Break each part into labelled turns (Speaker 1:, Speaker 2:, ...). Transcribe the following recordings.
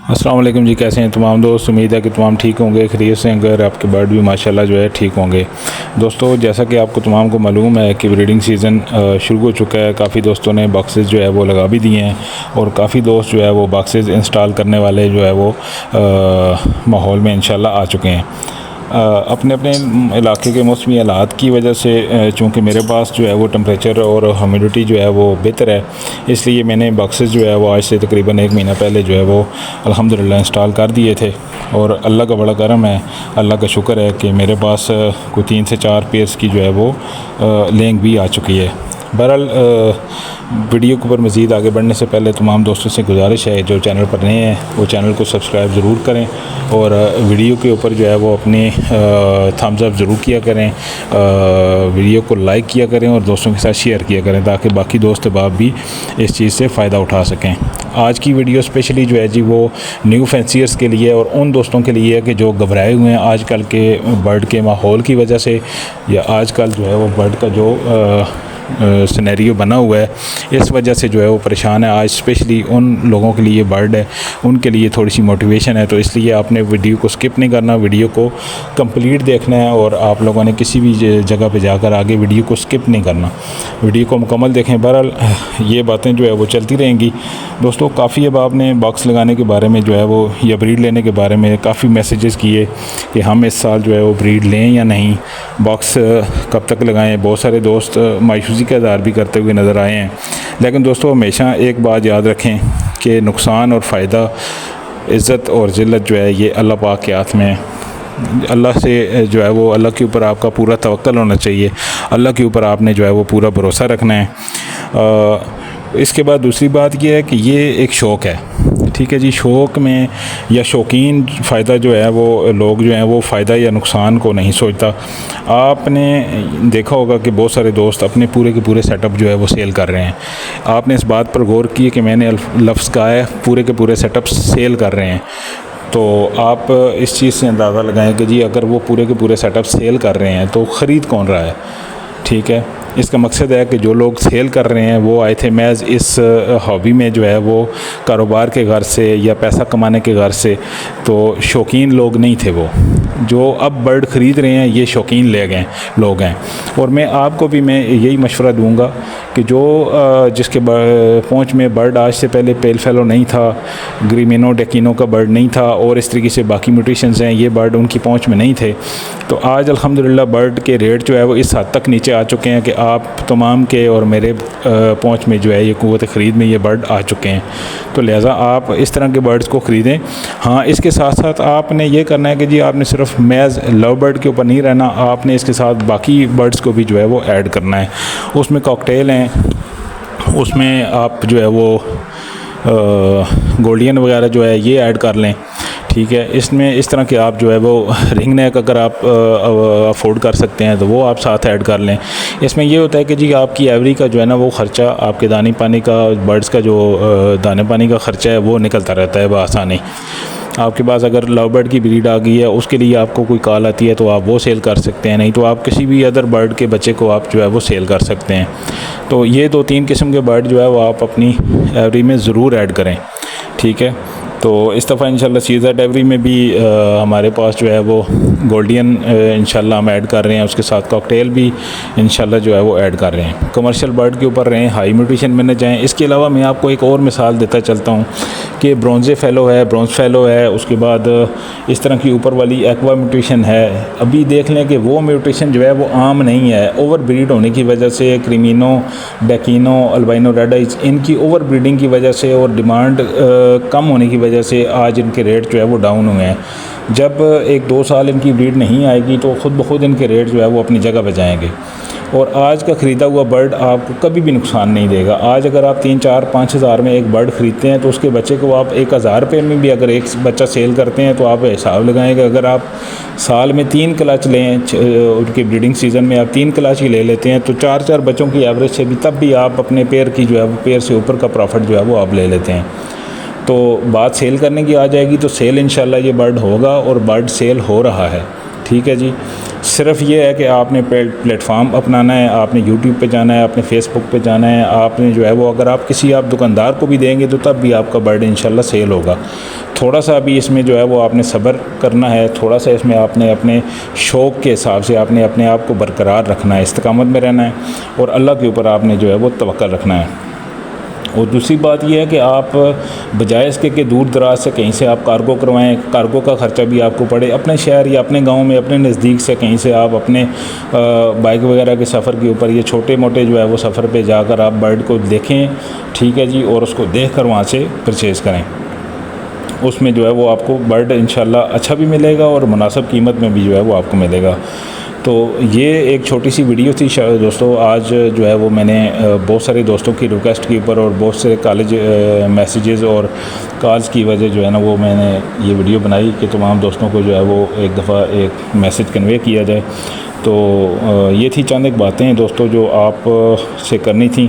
Speaker 1: अस्सलाम वालेकुम जी, कैसे हैं तमाम दोस्त। उम्मीद है कि तमाम ठीक होंगे, खैरियत से। अगर आपके बर्ड भी माशाल्लाह जो है ठीक होंगे। दोस्तों, जैसा कि आपको तमाम को मालूम है कि ब्रीडिंग सीज़न शुरू हो चुका है। काफ़ी दोस्तों ने बॉक्सेस जो है वो लगा भी दिए हैं और काफ़ी दोस्त जो है वो बॉक्सेस इंस्टॉल करने वाले जो है वो माहौल में इंशाल्लाह आ चुके हैं। अपने अपने इलाके के मौसमी हालात की वजह से चूँकि मेरे पास जो है वो टेम्परेचर और ह्यूमिडिटी जो है वो बेहतर है, इसलिए मैंने बॉक्सेस जो है वो आज से तकरीबन 1 महीना पहले जो है वो अल्हम्दुलिल्लाह इंस्टॉल कर दिए थे। और अल्लाह का बड़ा करम है, अल्लाह का शुक्र है कि मेरे पास कोई 3 से 4 पेयर्स की जो है वो लेंग भी आ चुकी है। बहरहाल वीडियो के ऊपर मज़ीद आगे बढ़ने से पहले तमाम दोस्तों से गुजारिश है, जो चैनल पर नए हैं वो चैनल को सब्सक्राइब ज़रूर करें और वीडियो के ऊपर जो है वो अपनी थम्स अप ज़रूर किया करें, वीडियो को लाइक किया करें और दोस्तों के साथ शेयर किया करें ताकि बाकी दोस्त अहबाब भी इस चीज़ से फ़ायदा उठा सकें। आज की वीडियो स्पेशली जो है जी वो न्यू फैंसियर्स के लिए और उन दोस्तों के लिए कि जो घबराए हुए हैं आजकल के बर्ड के माहौल की वजह से, या आजकल जो है वो बर्ड का जो सिनेरियो बना हुआ है इस वजह से जो है वो परेशान है। आज स्पेशली उन लोगों के लिए बर्ड है, उनके लिए थोड़ी सी मोटिवेशन है, तो इसलिए आपने वीडियो को स्किप नहीं करना, वीडियो को कंप्लीट देखना है और आप लोगों ने किसी भी जगह पे जाकर आगे वीडियो को स्किप नहीं करना, वीडियो को मुकम्मल देखें। बहरहाल ये बातें जो है वो चलती रहेंगी। दोस्तों, काफ़ी अब आपने बॉक्स लगाने के बारे में जो है वो या ब्रीड लेने के बारे में काफ़ी मैसेजेस किए कि हम इस साल जो है वो ब्रीड लें या नहीं, बॉक्स कब तक लगाएं। बहुत सारे दोस्त मायूसी का इज़हार भी करते हुए नज़र आए हैं। लेकिन दोस्तों, हमेशा एक बात याद रखें कि नुकसान और फ़ायदा, इज़्ज़त और ज़िल्लत जो है ये अल्लाह पाक के हाथ में है। अल्लाह से जो है वो, अल्लाह के ऊपर आपका पूरा तवक्कल होना चाहिए, अल्लाह के ऊपर आपने जो है वो पूरा भरोसा रखना है। इसके बाद दूसरी बात यह है कि ये एक शौक़ है, ठीक है जी। शौक़ में या शौकीन फ़ायदा जो है वो लोग जो हैं वो फ़ायदा या नुकसान को नहीं सोचता। आपने देखा होगा कि बहुत सारे दोस्त अपने पूरे के पूरे सेटअप जो है वो सेल कर रहे हैं। आपने इस बात पर गौर किया कि मैंने लफ्ज़ कहा है पूरे के पूरे सेटअप सेल कर रहे हैं, तो आप इस चीज़ से अंदाज़ा लगाएं कि जी अगर वो पूरे के पूरे सेटअप सेल कर रहे हैं तो ख़रीद कौन रहा है, ठीक है। इसका मकसद है कि जो लोग सेल कर रहे हैं वो आए थे महज इस हॉबी में जो है वो कारोबार के घर से या पैसा कमाने के घर से, तो शौकीन लोग नहीं थे। वो जो अब बर्ड ख़रीद रहे हैं ये शौकीन लोग हैं। और मैं आपको भी मैं यही मशवरा दूंगा कि जो जिसके पहुंच में बर्ड आज से पहले पेल फेलो नहीं था, ग्रीमिनो डेकिनो का बर्ड नहीं था और इस तरीके से बाकी म्यूटेशंस हैं, ये बर्ड उनकी पहुंच में नहीं थे, तो आज अल्हम्दुलिल्लाह बर्ड के रेट जो है वो इस हद तक नीचे आ चुके हैं कि आप तमाम के और मेरे पहुंच में जो है ये क़ुव्वत ख़रीद में ये बर्ड आ चुके हैं। तो लिहाजा आप इस तरह के बर्ड्स को ख़रीदें। हाँ, इसके साथ साथ आपने ये करना है कि जी आपने सिर्फ मैज़ लव बर्ड के ऊपर नहीं रहना, आपने इसके साथ बाकी बर्ड्स को भी जो है वो ऐड करना है। उसमें कॉकटेल हैं, उसमें आप जो है वो गोल्डियन वगैरह जो है ये ऐड कर लें, ठीक है। इसमें इस तरह के आप जो है वो रिंग नेक अगर आप अफोर्ड कर सकते हैं तो वो आप साथ ऐड कर लें। इसमें ये होता है कि जी आपकी एवरी का जो है ना वो ख़र्चा, आपके दाने पानी का, बर्ड्स का जो दाने पानी का ख़र्चा है वो निकलता रहता है बआसानी। आपके पास अगर लव बर्ड की ब्रीड आ गई है, उसके लिए आपको कोई कॉल आती है तो आप वो सेल कर सकते हैं, नहीं तो आप किसी भी अदर बर्ड के बच्चे को आप जो है वो सेल कर सकते हैं। तो ये 2-3 किस्म के बर्ड जो है वो आप अपनी एवरी में ज़रूर ऐड करें, ठीक है। तो इस दफ़ा इंशाल्लाह सीज़र एवरी में भी हमारे पास जो है वो गोल्डियन इंशाल्लाह हम ऐड कर रहे हैं, उसके साथ कॉकटेल भी इंशाल्लाह जो है वो ऐड कर रहे हैं। कमर्शियल बर्ड के ऊपर रहें, हाई म्यूटेशन में न जाएँ। इसके अलावा मैं आपको एक और मिसाल देता चलता हूँ कि ब्रोंज़े फेलो है, ब्रोंज़ फेलो है, उसके बाद इस तरह की ऊपर वाली एक्वा म्यूटेशन है। अभी देख लें कि वो म्यूटेशन जो है वो आम नहीं है, ओवर ब्रीड होने की वजह से क्रीमिनो डेकिनो अल्बाइनो रेड आइज इनकी ओवर ब्रीडिंग की वजह से और डिमांड कम होने की वजह से आज इनके रेट जो है वो डाउन हुए हैं। जब 1-2 साल इनकी ब्रीड नहीं आएगी तो ख़ुद ब खुद इनके रेट जो है वो अपनी जगह पे जाएंगे और आज का ख़रीदा हुआ बर्ड आपको कभी भी नुकसान नहीं देगा। आज अगर आप 3-4-5 हज़ार में एक बर्ड ख़रीदते हैं तो उसके बच्चे को आप 1,000 रुपये में भी अगर एक बच्चा सेल करते हैं तो आप हिसाब लगाएंगे, अगर आप साल में 3 क्लच लें, उनके ब्रीडिंग सीज़न में आप 3 क्लच ही ले लेते हैं तो 4-4 बच्चों की एवरेज से भी तब भी आप अपने पेयर की जो है वो पेयर से ऊपर का प्रॉफिट जो है वो आप ले लेते हैं। तो बात सेल करने की आ जाएगी तो सेल इंशाल्लाह ये बर्ड होगा और बर्ड सेल हो रहा है, ठीक है जी। सिर्फ ये है कि आपने प्लेटफॉर्म अपनाना है, आपने यूट्यूब पे जाना है, आपने फेसबुक पे जाना है, आपने जो है वो अगर आप किसी आप दुकानदार को भी देंगे तो तब भी आपका बर्ड इंशाल्लाह सेल होगा। थोड़ा सा अभी इसमें जो है वो आपने सब्र करना है, थोड़ा सा इसमें आपने अपने शौक़ के हिसाब से आपने अपने आप को बरकरार रखना है, इस्तिकामत में रहना है और अल्लाह के ऊपर आपने जो है वो तवक्कुल रखना है। और दूसरी बात यह है कि आप बजाय इसके कि दूर दराज से कहीं से आप कार्गो करवाएं, कार्गो का ख़र्चा भी आपको पड़े, अपने शहर या अपने गांव में अपने नज़दीक से कहीं से आप अपने बाइक वगैरह के सफ़र के ऊपर ये छोटे मोटे जो है वो सफ़र पे जाकर आप बर्ड को देखें, ठीक है जी, और उसको देख कर वहाँ से परचेज़ करें। उसमें जो है वो आपको बर्ड इंशाल्लाह अच्छा भी मिलेगा और मुनासिब कीमत में भी जो है वो आपको मिलेगा। तो ये एक छोटी सी वीडियो थी दोस्तों। आज जो है वो मैंने बहुत सारे दोस्तों की रिक्वेस्ट के ऊपर और बहुत से कॉलेज मैसेजेस और कॉल्स की वजह जो है ना वो मैंने ये वीडियो बनाई कि तमाम दोस्तों को जो है वो एक दफ़ा एक मैसेज कन्वे किया जाए। तो ये थी चंद एक बातें दोस्तों जो आप से करनी थी।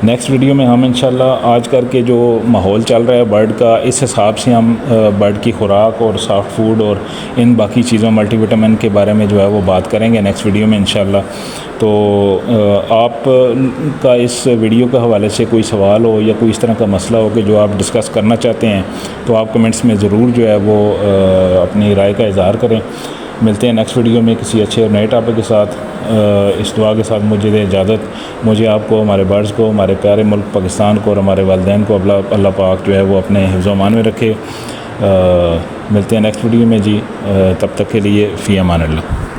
Speaker 1: नेक्स्ट वीडियो में हम इंशाल्लाह आज करके जो माहौल चल रहा है बर्ड का, इस हिसाब से हम बर्ड की खुराक और सॉफ्ट फूड और इन बाकी चीज़ों मल्टीविटामिन के बारे में जो है वो बात करेंगे नेक्स्ट वीडियो में इंशाल्लाह। तो आप का इस वीडियो के हवाले से कोई सवाल हो या कोई इस तरह का मसला हो कि जो आप डिस्कस करना चाहते हैं तो आप कमेंट्स में ज़रूर जो है वो अपनी राय का इज़हार करें। मिलते हैं नेक्स्ट वीडियो में किसी अच्छे और नए टॉपिक के साथ। इस दुआ के साथ मुझे दे इजाज़त। मुझे आपको, हमारे बर्ड्स को, हमारे प्यारे मुल्क पाकिस्तान को और हमारे वालिदैन को अल्लाह पाक जो है वो अपने हिफ्ज़ व अमान में रखे। मिलते हैं नेक्स्ट वीडियो में जी। तब तक के लिए फ़ी अमान अल्लाह।